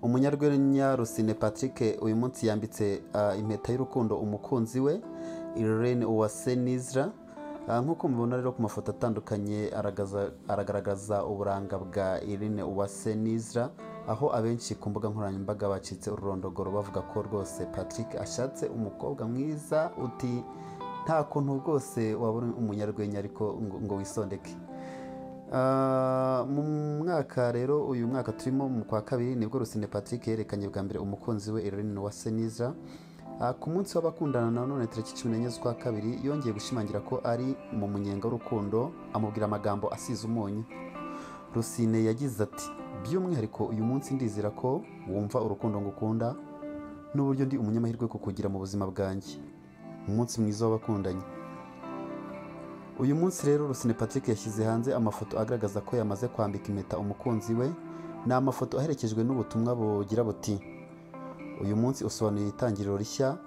umunyarwenya Rusine Patrick uyu munsi yambitse impeta y'urukundo umukunzi we Irene Uwase Nizra. Nk'uko mubibona rero ku mafoto atandukanye aragaragaza uburanga bwa Irene Uwase Nizra, aho abenshi ku mbuga nkoranyambaga bacitse ururondogoro bavuga ko rwose Patrick ashatse umukobwa mwiza, uti nta kuntu rwose wabura umunyarwenya ariko ngo wisondeke. Mu mwaka rero uyu mwaka turimo mu kwa kabiri nibwo Rusine Patrick yerekanye bwa mbere umukunzi we Irene Uwase Nizra. Ku munsi w'abakundana na none tariki 14 z'ukwa kabiri yongeye gushimangira ko ari mu munyenga w'urukundo, amubwira amagambo asize umunyu. Rusine yagize ati by'umwihariko uyu munsi ndizera ko wumva urukundo ngukunda n'uburyo ndi umunyamahirwe kukugira mu buzima bwanjye. Umunsi mwiza w'abakundanye. Uyu munsi rero Rusine Patrick yashyize hanze amafoto agaragaza ko yamaze kwambika impeta umukunzi we. Ni amafoto aherekejwe n'ubutumwa bugira buti uyu munsi usobanuye itangiriro rishya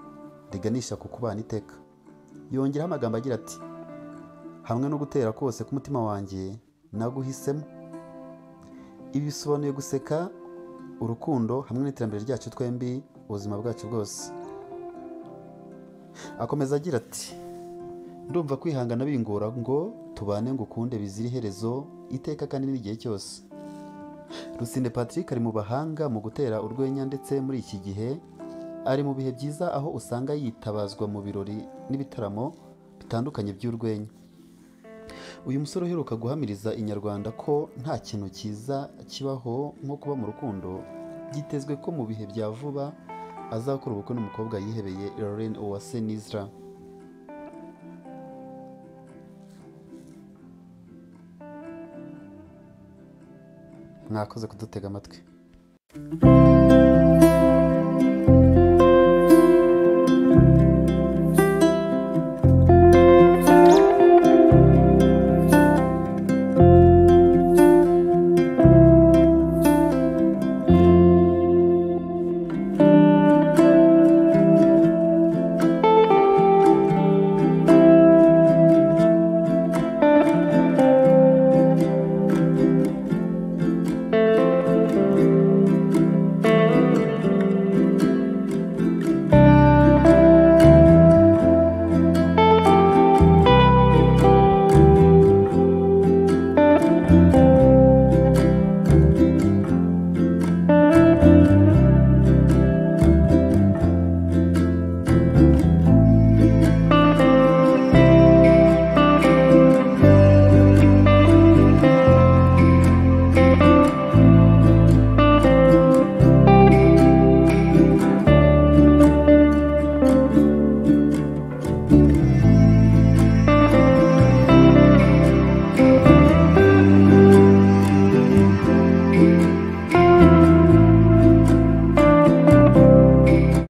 riganisha ku kubana iteka. Yongeraho amagambo agira ati hamwe no gutera kose k'umutima wanjye naguhisemo. Ibi bisobanuye guseka, urukundo hamwe n'iterambere ryacu twembi ubuzima bwacu bwose. Akomeza agira ati ndumva kwihangana bingora ngo tubane ngo ukunde bizira iherezo iteka kandi n'igihe cyose. Rusine Patrick ari mu bahanga mu gutera urwenya, ndetse muri iki gihe ari mu bihe byiza aho usanga yitabazwa mu birori n'ibitaramo bitandukanye by'urwenya. Uyu musore uheruka guhamiriza inyarwanda ko nta kintu cyiza kibaho nko kuba mu rukundo, byitezwe ko mu bihe bya vuba azakora ubukwe n'umukobwa yihebeye Irene Uwase Nizra. Mwakoze kudutega amatwi.